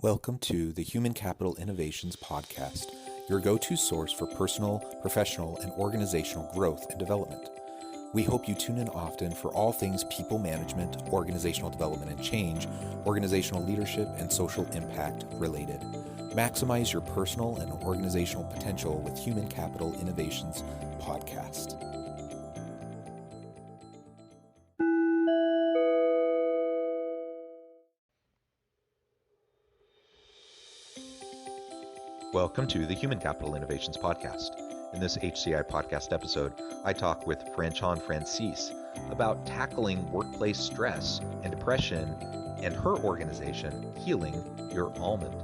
Welcome to the Human Capital Innovations Podcast, your go-to source for personal, professional, and organizational growth and development. We hope you tune in often for all things people management, organizational development and change, organizational leadership, and social impact related. Maximize your personal and organizational potential with Human Capital Innovations Podcast. Welcome to the Human Capital Innovations Podcast. In this HCI podcast episode, I talk with Franchon about tackling workplace stress and depression and her organization, Healing Your Almond.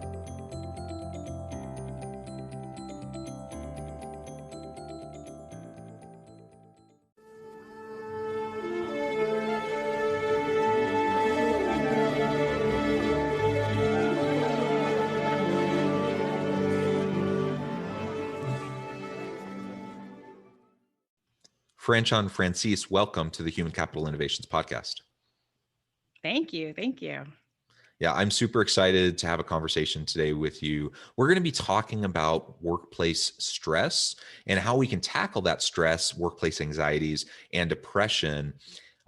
Franchon, welcome to the Human Capital Innovations Podcast. Thank you. Thank you. Yeah, I'm super excited to have a conversation today with you. We're going to be talking about workplace stress and how we can tackle that stress, workplace anxieties, and depression.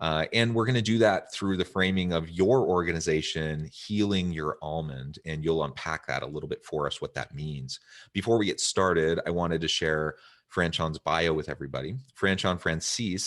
And we're going to do that through the framing of your organization, Healing Your Almond, and you'll unpack that a little bit for us, what that means. Before we get started, I wanted to share Franchon's bio with everybody. Franchon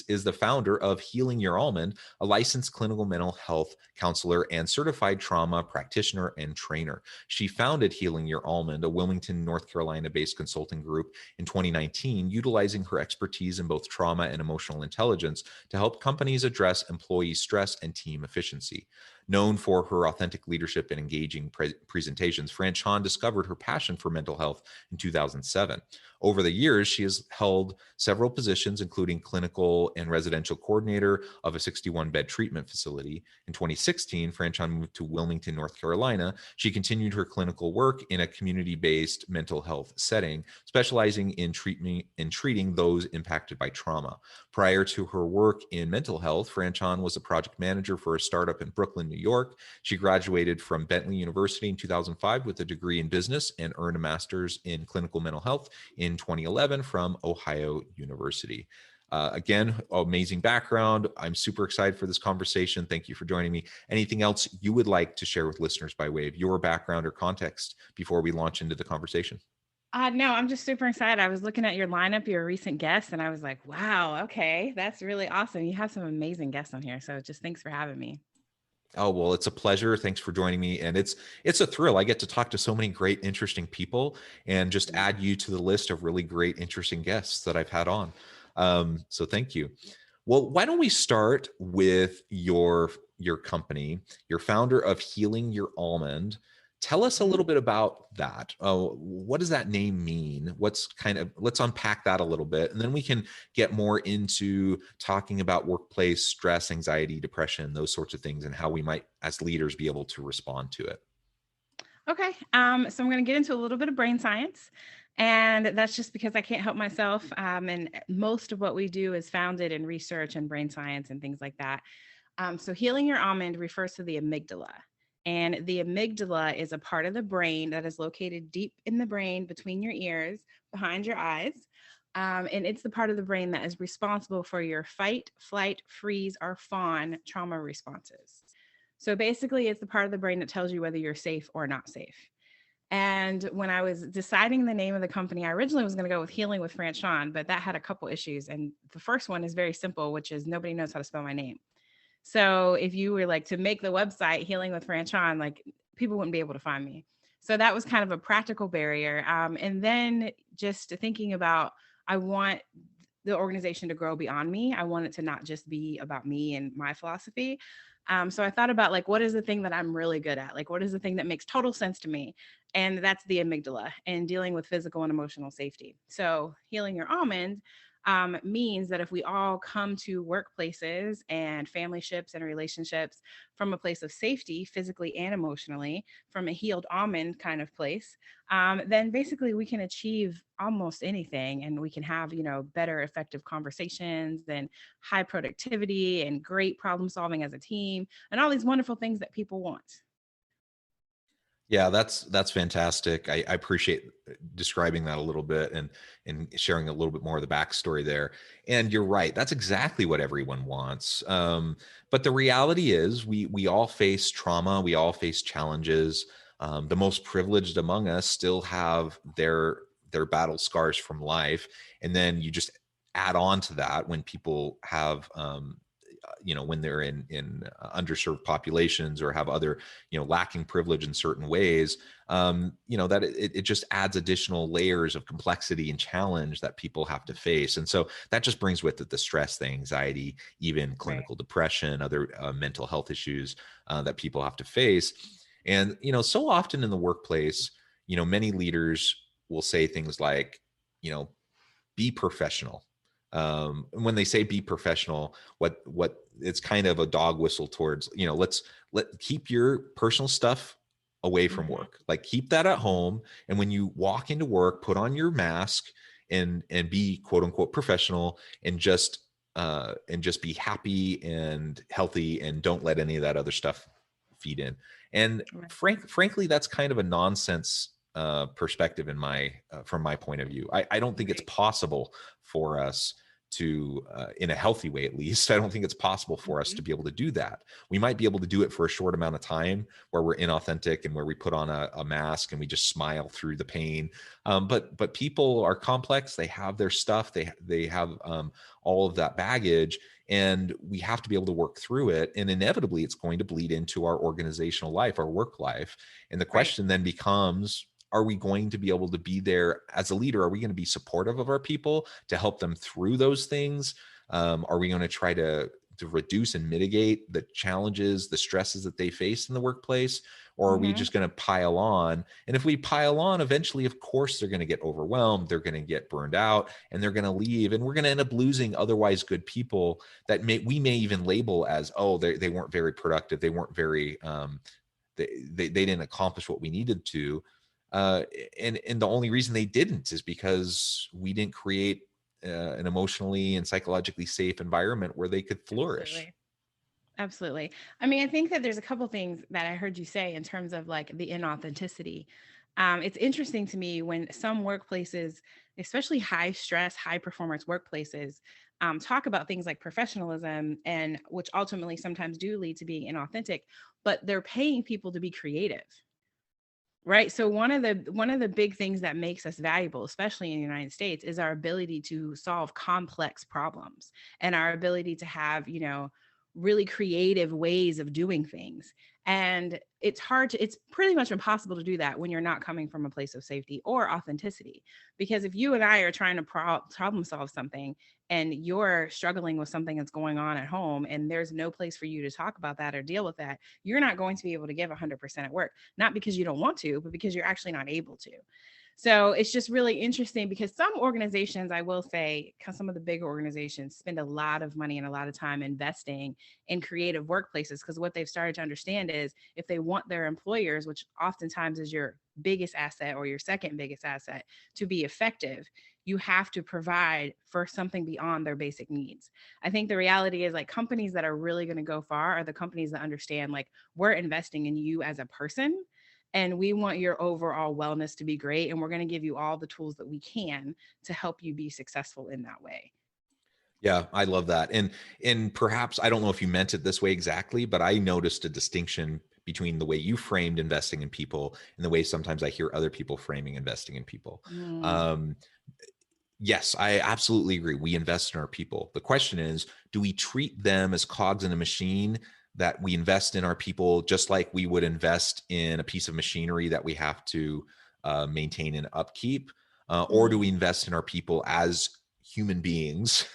is the founder of Healing Your Almond, a licensed clinical mental health counselor and certified trauma practitioner and trainer. She founded Healing Your Almond, a Wilmington, North Carolina-based consulting group in 2019, utilizing her expertise in both trauma and emotional intelligence to help companies address employee stress and team efficiency. Known for her authentic leadership and engaging presentations, Franchon discovered her passion for mental health in 2007. Over the years, she has held several positions, including clinical and residential coordinator of a 61-bed treatment facility. In 2016, Franchon moved to Wilmington, North Carolina. She continued her clinical work in a community-based mental health setting, specializing in treating those impacted by trauma. Prior to her work in mental health, Franchon was a project manager for a startup in Brooklyn, New York. She graduated from Bentley University in 2005 with a degree in business and earned a master's in clinical mental health in 2011 from Ohio University. Again, amazing background. I'm super excited for this conversation. Thank you for joining me. Anything else you would like to share with listeners by way of your background or context before we launch into the conversation? No, I'm just super excited. I was looking at your lineup, your recent guests, and I was like, wow, okay, that's really awesome. You have some amazing guests on here. So just thanks for having me. Oh, well, it's a pleasure. Thanks for joining me. And it's a thrill. I get to talk to so many great, interesting people and just add you to the list of really great, interesting guests that I've had on. So thank you. Well, why don't we start with your company, your founder of Healing Your Almond. Tell us a little bit about that. What does that name mean? Let's unpack that a little bit, and then we can get more into talking about workplace stress, anxiety, depression, those sorts of things, and how we might, as leaders, be able to respond to it. Okay. So I'm going to get into a little bit of brain science, and that's just because I can't help myself. And most of what we do is founded in research and brain science and things like that. So Healing Your Almond refers to the amygdala. And the amygdala is a part of the brain that is located deep in the brain between your ears, behind your eyes. And it's the part of the brain that is responsible for your fight, flight, freeze, or fawn trauma responses. So basically, it's the part of the brain that tells you whether you're safe or not safe. And when I was deciding the name of the company, I originally was going to go with Healing with Franchon, but that had a couple issues. And the first one is very simple, which is nobody knows how to spell my name. So if you were like to make the website Healing with Franchon, like people wouldn't be able to find me. So that was kind of a practical barrier. And then just thinking about, I want the organization to grow beyond me. I want it to not just be about me and my philosophy. So I thought about like, what is the thing that I'm really good at? Like, what is the thing that makes total sense to me? And that's the amygdala and dealing with physical and emotional safety. So Healing Your Almond means that if we all come to workplaces and family ships and relationships from a place of safety, physically and emotionally, from a healed almond kind of place, then basically we can achieve almost anything, and we can have, better effective conversations and high productivity and great problem solving as a team and all these wonderful things that people want. Yeah, that's fantastic. I appreciate describing that a little bit and sharing a little bit more of the backstory there. And you're right, that's exactly what everyone wants. But the reality is, we all face trauma, we all face challenges. The most privileged among us still have their battle scars from life, and then you just add on to that when people have when they're in underserved populations or have other lacking privilege in certain ways, that it just adds additional layers of complexity and challenge that people have to face. And so that just brings with it the stress, the anxiety, even Right. clinical depression, other mental health issues that people have to face. And so often in the workplace, many leaders will say things like, you know be professional. When they say be professional, what it's kind of a dog whistle towards, let keep your personal stuff away from Hmm. work. Like, keep that at home. And when you walk into work, put on your mask and be quote unquote professional, and just be happy and healthy, and don't let any of that other stuff feed in. And Right. frankly, that's kind of a nonsense perspective in my from my point of view. I don't think it's Right. possible for us to, in a healthy way at least, I don't think it's possible for us Hmm. to be able to do that. We might be able to do it for a short amount of time where we're inauthentic and where we put on a mask and we just smile through the pain. But people are complex. They have their stuff. They have all of that baggage, and we have to be able to work through it. And inevitably, it's going to bleed into our organizational life, our work life. And the Right. question then becomes, are we going to be able to be there as a leader? Are we going to be supportive of our people to help them through those things? Are we going to try to reduce and mitigate the challenges, the stresses that they face in the workplace? Or are we Hmm. just going to pile on? And if we pile on, eventually, of course, they're going to get overwhelmed. They're going to get burned out, and they're going to leave. And we're going to end up losing otherwise good people that we may even label as, oh, they weren't very productive. They weren't very, they didn't accomplish what we needed to. uh, and the only reason they didn't is because we didn't create an emotionally and psychologically safe environment where they could flourish. Absolutely. Absolutely. I mean, I think that there's a couple things that I heard you say in terms of like the inauthenticity. It's interesting to me when some workplaces, especially high stress, high performance workplaces, talk about things like professionalism, and which ultimately sometimes do lead to being inauthentic, but they're paying people to be creative. Right. So one of the big things that makes us valuable, especially in the United States, is our ability to solve complex problems and our ability to have, really creative ways of doing things. And it's pretty much impossible to do that when you're not coming from a place of safety or authenticity. Because if you and I are trying to problem solve something and you're struggling with something that's going on at home and there's no place for you to talk about that or deal with that, you're not going to be able to give 100% at work, not because you don't want to, but because you're actually not able to. So it's just really interesting because some organizations, I will say, 'cause some of the bigger organizations spend a lot of money and a lot of time investing in creative workplaces, because what they've started to understand is if they want their employers, which oftentimes is your biggest asset or your second biggest asset, to be effective, you have to provide for something beyond their basic needs. I think the reality is like companies that are really going to go far are the companies that understand like we're investing in you as a person and we want your overall wellness to be great, and we're going to give you all the tools that we can to help you be successful in that way. Yeah, I love that. And perhaps, I don't know if you meant it this way exactly, but I noticed a distinction between the way you framed investing in people and the way sometimes I hear other people framing investing in people. Mm, Um, yes, I absolutely agree. We invest in our people. The question is, do we treat them as cogs in a machine, that we invest in our people just like we would invest in a piece of machinery that we have to maintain and upkeep? Or do we mm, invest in our people as human beings,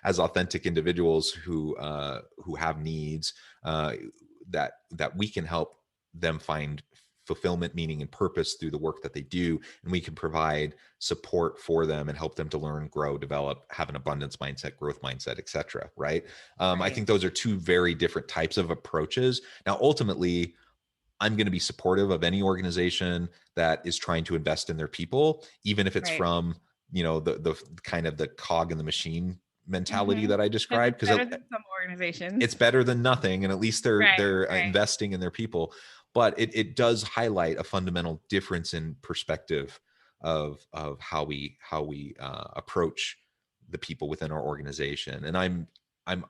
as authentic individuals who have needs, that we can help them find fulfillment, meaning, and purpose through the work that they do, and we can provide support for them and help them to learn, grow, develop, have an abundance mindset, growth mindset, etc. Right? I right, think those are two very different types of approaches. Now, ultimately, I'm going to be supportive of any organization that is trying to invest in their people, even if it's right. from the kind of the cog in the machine mentality Because that I described, it's because better than some it's organizations. better than nothing, and at least they're Right, they're right. investing in their people. but it does highlight a fundamental difference in perspective of how we approach the people within our organization. And I'm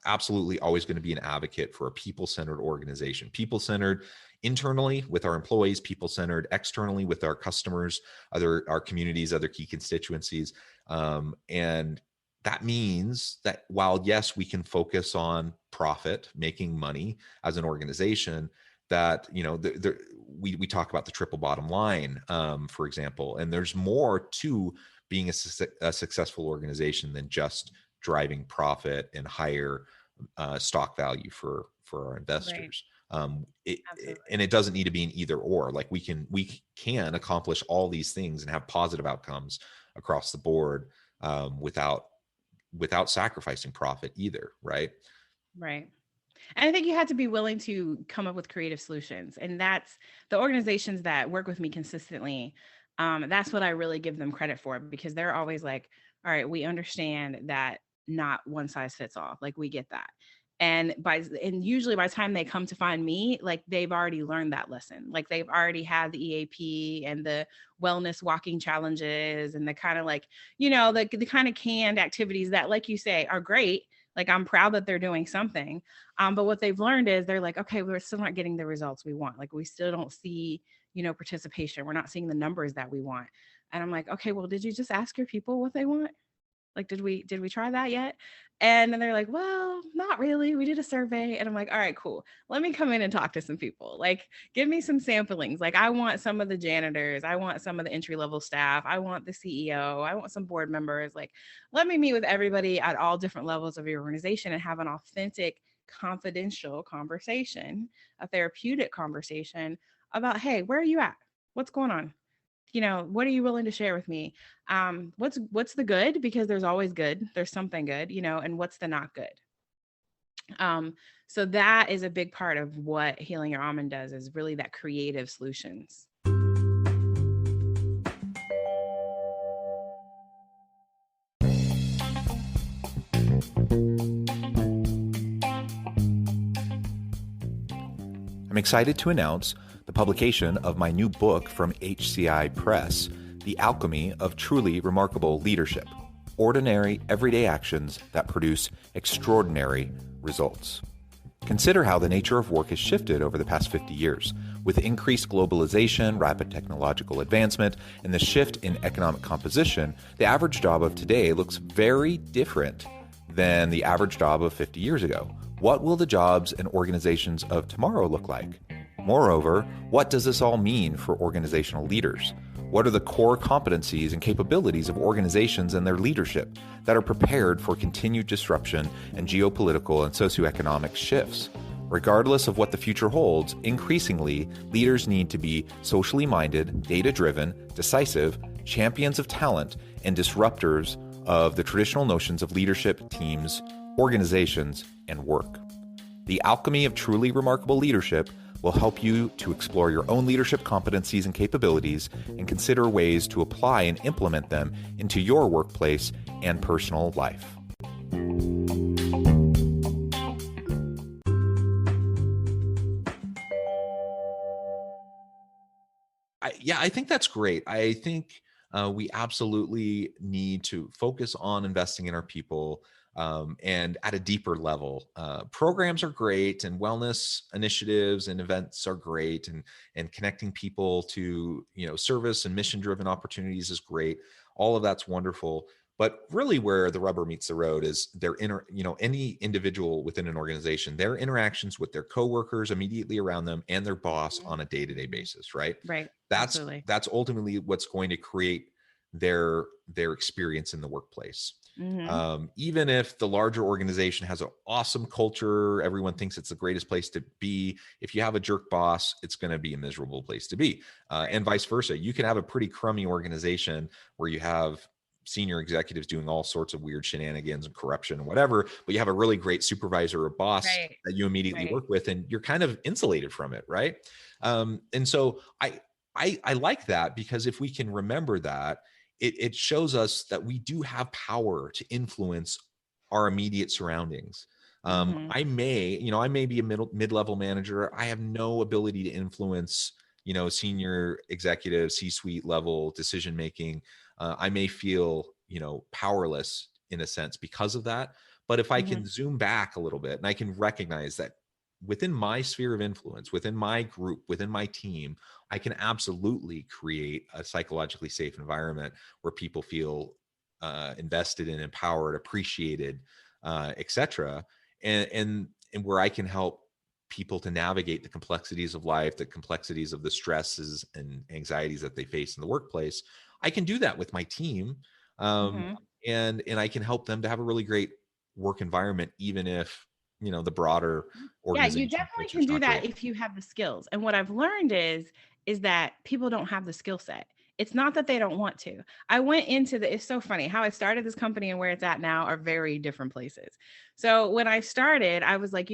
absolutely always going to be an advocate for a people-centered organization, people-centered internally with our employees, people-centered externally with our customers, our communities, other key constituencies. And that means that while, yes, we can focus on profit, making money as an organization, that, we talk about the triple bottom line, for example, and there's more to being a successful organization than just driving profit and higher stock value for our Right. investors. Absolutely. And it doesn't need to be an either or. Like we can accomplish all these things and have positive outcomes across the board, without sacrificing profit either, right? Right. And I think you have to be willing to come up with creative solutions. And that's the organizations that work with me consistently. That's what I really give them credit for, because they're always like, all right, we understand that not one size fits all. Like, we get that. And usually by the time they come to find me, like, they've already learned that lesson. Like, they've already had the EAP and the wellness walking challenges and the kind of like, the kind of canned activities that, like you say, are great. Like, I'm proud that they're doing something. But what they've learned is they're like, okay, we're still not getting the results we want. Like, we still don't see, participation. We're not seeing the numbers that we want. And I'm like, okay, well, did you just ask your people what they want? Like, did we try that yet? And then they're like, well, not really. We did a survey. And I'm like, all right, cool. Let me come in and talk to some people. Like, give me some samplings. Like, I want some of the janitors. I want some of the entry level staff. I want the CEO. I want some board members. Like, let me meet with everybody at all different levels of your organization and have an authentic, confidential conversation, a therapeutic conversation about, hey, where are you at? What's going on? What are you willing to share with me? What's the good? Because there's always good. There's something good, and what's the not good? So that is a big part of what Healing Your Almond does, is really that creative solutions. I'm excited to announce the publication of my new book from HCI Press, The Alchemy of Truly Remarkable Leadership: Ordinary, Everyday Actions That Produce Extraordinary Results. Consider how the nature of work has shifted over the past 50 years. With increased globalization, rapid technological advancement, and the shift in economic composition, the average job of today looks very different than the average job of 50 years ago. What will the jobs and organizations of tomorrow look like? Moreover, what does this all mean for organizational leaders? What are the core competencies and capabilities of organizations and their leadership that are prepared for continued disruption and geopolitical and socioeconomic shifts? Regardless of what the future holds, increasingly, leaders need to be socially minded, data-driven, decisive, champions of talent, and disruptors of the traditional notions of leadership, teams, organizations, and work. The Alchemy of Truly Remarkable Leadership will help you to explore your own leadership competencies and capabilities and consider ways to apply and implement them into your workplace and personal life. I think that's great. I think we absolutely need to focus on investing in our people, and at a deeper level. Programs are great, and wellness initiatives and events are great, and connecting people to service and mission driven opportunities is great. All of that's wonderful. But really, where the rubber meets the road is any individual within an organization, their interactions with their coworkers immediately around them and their boss Mhm. on a day-to-day basis, right? Right. That's Absolutely. that's ultimately what's going to create their experience in the workplace. Hmm. Even if the larger organization has an awesome culture, everyone thinks it's the greatest place to be. If you have a jerk boss, it's going to be a miserable place to be, Right. and vice versa. You can have a pretty crummy organization where you have senior executives doing all sorts of weird shenanigans and corruption and whatever, but you have a really great supervisor or boss Right. that you immediately Right. work with, and you're kind of insulated from it, right? And so I like that, because if we can remember that, it shows us that we do have power to influence our immediate surroundings. Mm-hmm. I may be a mid-level manager. I have no ability to influence, senior executive, C-suite level decision making. I may feel, powerless in a sense because of that. But if I Mm-hmm. can zoom back a little bit and I can recognize that within my sphere of influence, within my group, within my team, I can absolutely create a psychologically safe environment where people feel invested and empowered, appreciated, etc. And where I can help people to navigate the complexities of life, the complexities of the stresses and anxieties that they face in the workplace. I can do that with my team, um, Mm-hmm. and I can help them to have a really great work environment, even if the broader Yeah, you organization definitely culture can is do not that great. if you have the skills. And what I've learned is that people don't have the skill set. It's not that they don't want to. I went into it's so funny how I started this company and where it's at now are very different places. So when I started, I was like,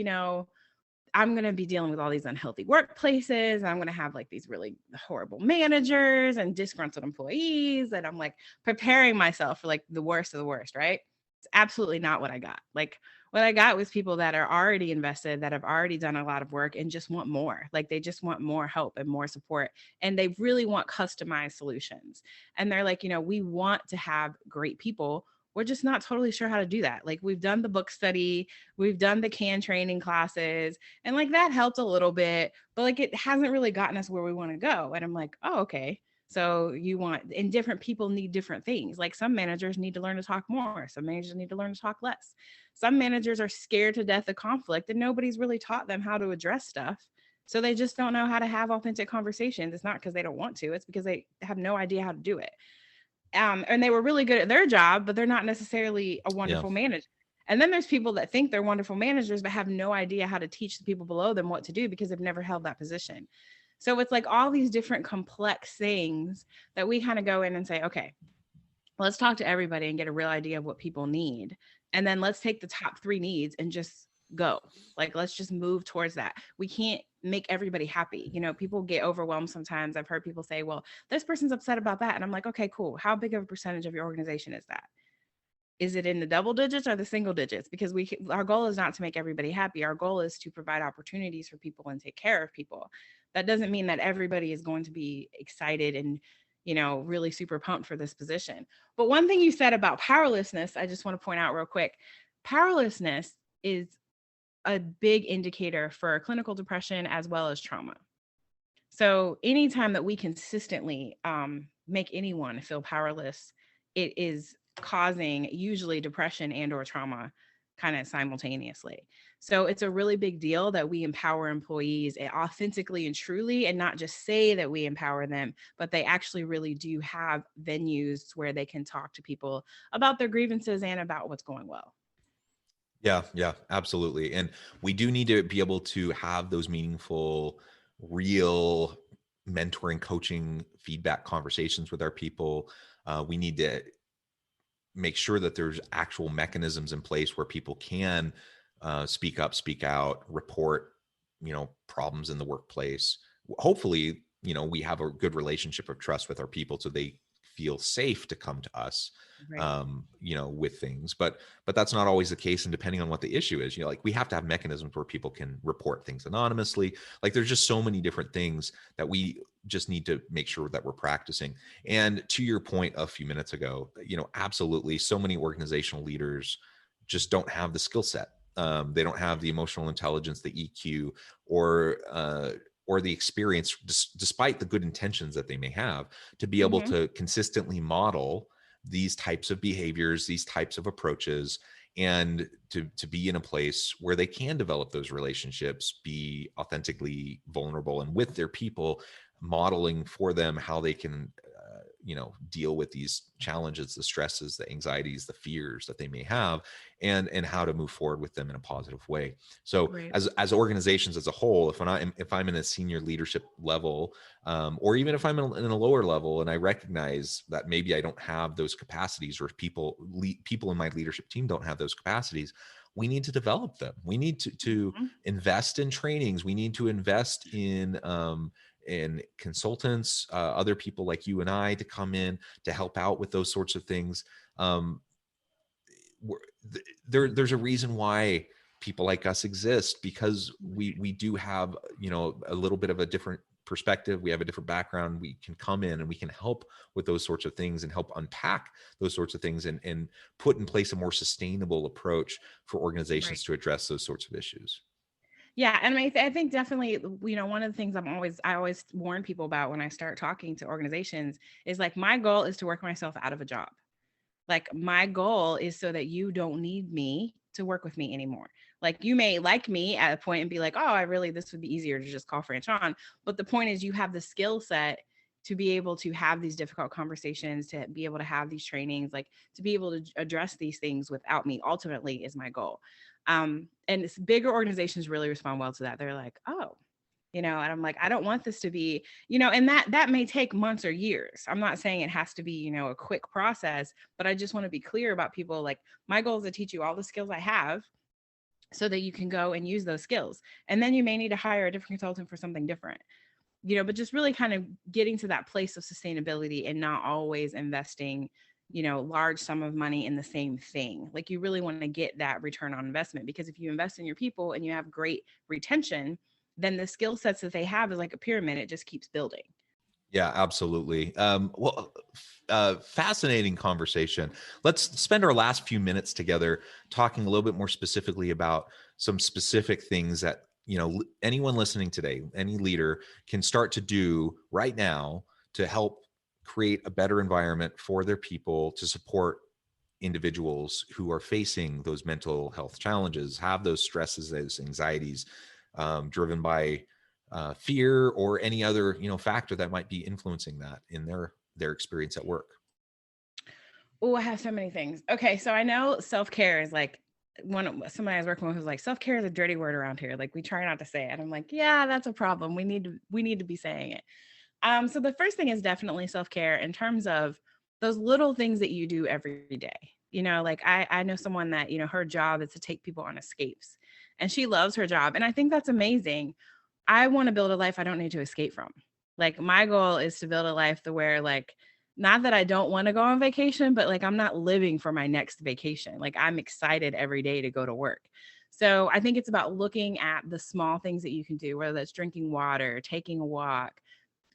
I'm going to be dealing with all these unhealthy workplaces. I'm going to have like these really horrible managers and disgruntled employees. And I'm like preparing myself for like the worst of the worst, right? It's absolutely not what I got. Like what I got was people that are already invested, that have already done a lot of work and just want more. Like they just want more help and more support. And they really want customized solutions. And they're like, we want to have great people. We're just not totally sure how to do that. Like we've done the book study, we've done the can training classes, and like that helped a little bit, but like it hasn't really gotten us where we want to go. And I'm like, oh, okay. So and different people need different things. Like some managers need to learn to talk more. Some managers need to learn to talk less. Some managers are scared to death of conflict and nobody's really taught them how to address stuff. So they just don't know how to have authentic conversations. It's not because they don't want to, it's because they have no idea how to do it. And they were really good at their job, but they're not necessarily a Yeah. wonderful manager. And then there's people that think they're wonderful managers, but have no idea how to teach the people below them what to do because they've never held that position. So it's like all these different complex things that we kind of go in and say, okay, let's talk to everybody and get a real idea of what people need. And then let's take the top 3 needs and just go. Like, let's just move towards that. We can't make everybody happy. People get overwhelmed sometimes. I've heard people say, well, this person's upset about that. And I'm like, okay, cool. How big of a percentage of your organization is that? Is it in the double digits or the single digits? Because our goal is not to make everybody happy. Our goal is to provide opportunities for people and take care of people. That doesn't mean that everybody is going to be excited and really super pumped for this position. But one thing you said about powerlessness, I just want to point out real quick. Powerlessness is a big indicator for clinical depression as well as trauma. So anytime that we consistently make anyone feel powerless, it is causing usually depression and or trauma kind of simultaneously. So it's a really big deal that we empower employees authentically and truly, and not just say that we empower them, but they actually really do have venues where they can talk to people about their grievances and about what's going well. Yeah, absolutely. And we do need to be able to have those meaningful, real mentoring, coaching, feedback conversations with our people. We need to make sure that there's actual mechanisms in place where people can speak up, speak out, report, problems in the workplace. Hopefully, we have a good relationship of trust with our people so they feel safe to come to us, Right. with things. But that's not always the case. And depending on what the issue is, like we have to have mechanisms where people can report things anonymously. Like there's just so many different things that we just need to make sure that we're practicing. And to your point a few minutes ago, absolutely, so many organizational leaders just don't have the skill set. They don't have the emotional intelligence, the EQ, or the experience, despite the good intentions that they may have, to be able Mm-hmm. to consistently model these types of behaviors, these types of approaches, and to be in a place where they can develop those relationships, be authentically vulnerable and with their people, modeling for them how they can deal with these challenges, the stresses, the anxieties, the fears that they may have, and how to move forward with them in a positive way. So Great. as organizations as a whole, if I'm in a senior leadership level, or even if I'm in a lower level and I recognize that maybe I don't have those capacities, or people in my leadership team don't have those capacities, we need to develop them. We need to Mm-hmm. invest in trainings. We need to invest in consultants, other people like you and I, to come in to help out with those sorts of things. There's a reason why people like us exist because we do have, a little bit of a different perspective. We have a different background. We can come in and we can help with those sorts of things and help unpack those sorts of things and put in place a more sustainable approach for organizations Right. to address those sorts of issues. Yeah, and I think definitely, one of the things I always warn people about when I start talking to organizations is like, my goal is to work myself out of a job. Like, my goal is so that you don't need me to work with me anymore. Like, you may like me at a point and be like, oh, this would be easier to just call Franchon. But the point is, you have the skill set to be able to have these difficult conversations, to be able to have these trainings, like to be able to address these things without me, ultimately, is my goal. And bigger organizations really respond well to that. They're like, oh, and I'm like, I don't want this to be, and that may take months or years. I'm not saying it has to be, a quick process, but I just want to be clear about people. Like, my goal is to teach you all the skills I have so that you can go and use those skills. And then you may need to hire a different consultant for something different, but just really kind of getting to that place of sustainability and not always investing, large sum of money in the same thing. Like, you really want to get that return on investment, because if you invest in your people and you have great retention, then the skill sets that they have is like a pyramid. It just keeps building. Yeah, absolutely. Fascinating conversation. Let's spend our last few minutes together talking a little bit more specifically about some specific things that, anyone listening today, any leader, can start to do right now to help create a better environment for their people, to support individuals who are facing those mental health challenges, have those stresses, those anxieties, driven by fear or any other factor that might be influencing that in their experience at work. Oh, I have so many things. Okay, so I know self-care is like, somebody I was working with was like, self-care is a dirty word around here. Like, we try not to say it. I'm like, yeah, that's a problem. We need to be saying it. So the first thing is definitely self-care in terms of those little things that you do every day. Like, I know someone that, her job is to take people on escapes, and she loves her job. And I think that's amazing. I want to build a life I don't need to escape from. Like, my goal is to build a life to where, like, not that I don't want to go on vacation, but like, I'm not living for my next vacation. Like, I'm excited every day to go to work. So I think it's about looking at the small things that you can do, whether that's drinking water, taking a walk,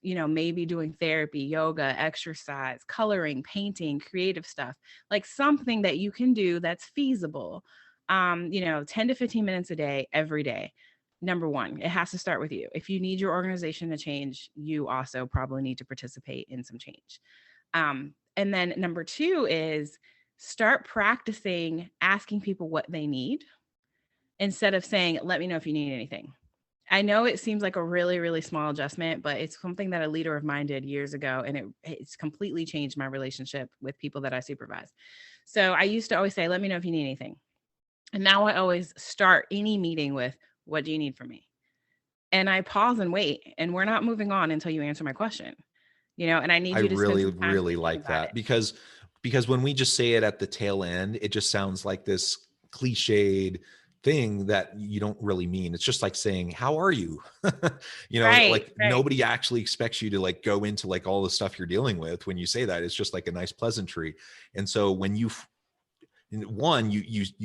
maybe doing therapy, yoga, exercise, coloring, painting, creative stuff, like something that you can do that's feasible. 10 to 15 minutes a day, every day. Number one, it has to start with you. If you need your organization to change, you also probably need to participate in some change. And then number two is start practicing asking people what they need instead of saying, let me know if you need anything. I know it seems like a really, really small adjustment, but it's something that a leader of mine did years ago, and it's completely changed my relationship with people that I supervise. So I used to always say, let me know if you need anything. And now I always start any meeting with, what do you need from me? And I pause and wait, and we're not moving on until you answer my question, and I need I you to spend really, some time really thinking like about that it. because when we just say it at the tail end, it just sounds like this cliched thing that you don't really mean. It's just like saying, how are you? Right, Like, right. nobody actually expects you to like go into like all the stuff you're dealing with when you say that. It's just like a nice pleasantry. And so when you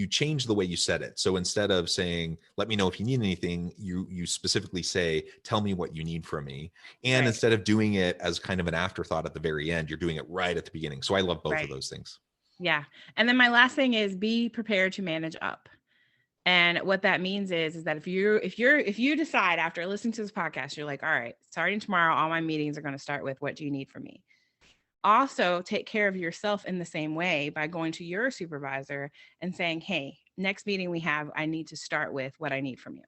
change the way you said it. So instead of saying, let me know if you need anything, you specifically say, tell me what you need from me. And Right, instead of doing it as kind of an afterthought at the very end, you're doing it right at the beginning. So I love both of right. those things. Yeah. And then my last thing is be prepared to manage up. And what that means is that if you decide after listening to this podcast, you're like, all right, starting tomorrow, all my meetings are going to start with, what do you need from me? Also, take care of yourself in the same way by going to your supervisor and saying, hey, next meeting we have, I need to start with what I need from you.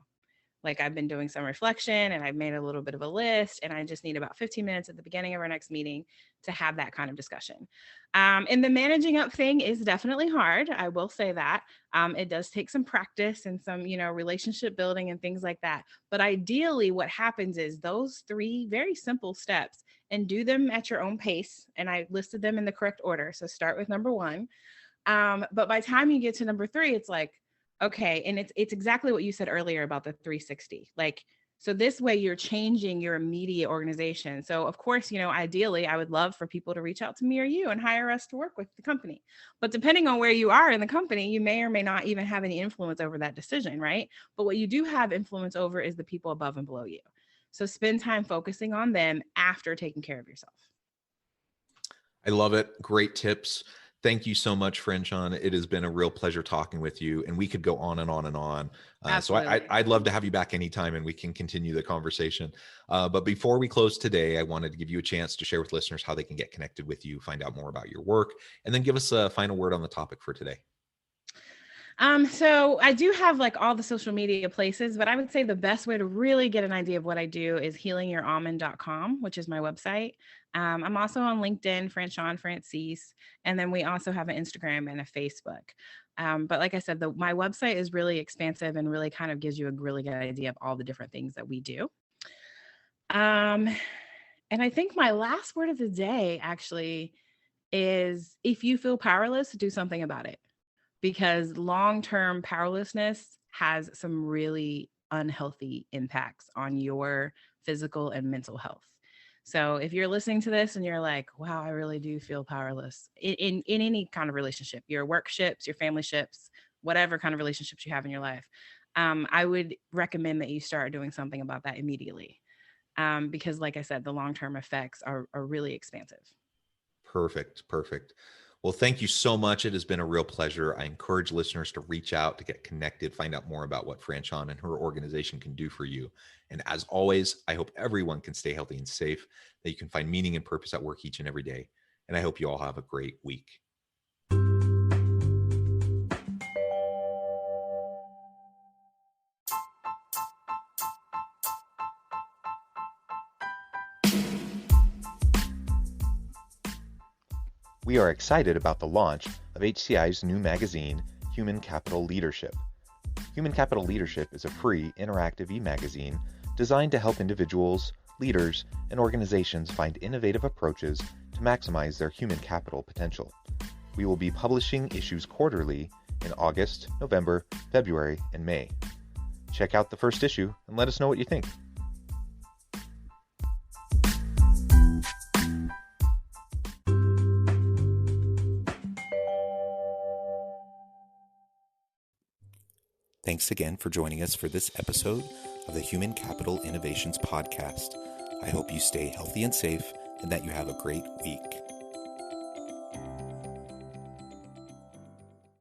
Like, I've been doing some reflection and I've made a little bit of a list, and I just need about 15 minutes at the beginning of our next meeting to have that kind of discussion. And the managing up thing is definitely hard. I will say that. It does take some practice and some, relationship building and things like that. But ideally, what happens is those three very simple steps, and do them at your own pace. And I listed them in the correct order. So start with number one. But by the time you get to number three, it's like, okay. And it's exactly what you said earlier about the 360. Like, So this way you're changing your immediate organization. So of course, ideally I would love for people to reach out to me or you and hire us to work with the company. But depending on where you are in the company, you may or may not even have any influence over that decision, right? But what you do have influence over is the people above and below you. So spend time focusing on them after taking care of yourself. I love it. Great tips. Thank you so much, Franchon. It has been a real pleasure talking with you, and we could go on and on and on. So I'd love to have you back anytime, and we can continue the conversation. But before we close today, I wanted to give you a chance to share with listeners how they can get connected with you, find out more about your work, and then give us a final word on the topic for today. So I do have like all the social media places, but I would say the best way to really get an idea of what I do is healingyourouralmond.com, which is my website. I'm also on LinkedIn, Franchon Francis, and then we also have an Instagram and a Facebook. But like I said, my website is really expansive and really kind of gives you a really good idea of all the different things that we do. And I think my last word of the day actually is, if you feel powerless, do something about it. Because long-term powerlessness has some really unhealthy impacts on your physical and mental health. So if you're listening to this and you're like, wow, I really do feel powerless in any kind of relationship, your work ships, your family ships, whatever kind of relationships you have in your life, I would recommend that you start doing something about that immediately. Because like I said, the long-term effects are really expansive. Perfect. Well, thank you so much. It has been a real pleasure. I encourage listeners to reach out, to get connected, find out more about what Franchon and her organization can do for you. And as always, I hope everyone can stay healthy and safe, that you can find meaning and purpose at work each and every day. And I hope you all have a great week. We are excited about the launch of HCI's new magazine, Human Capital Leadership. Human Capital Leadership is a free, interactive e-magazine designed to help individuals, leaders, and organizations find innovative approaches to maximize their human capital potential. We will be publishing issues quarterly in August, November, February, and May. Check out the first issue and let us know what you think. Thanks again for joining us for this episode of the Human Capital Innovations Podcast. I hope you stay healthy and safe and that you have a great week.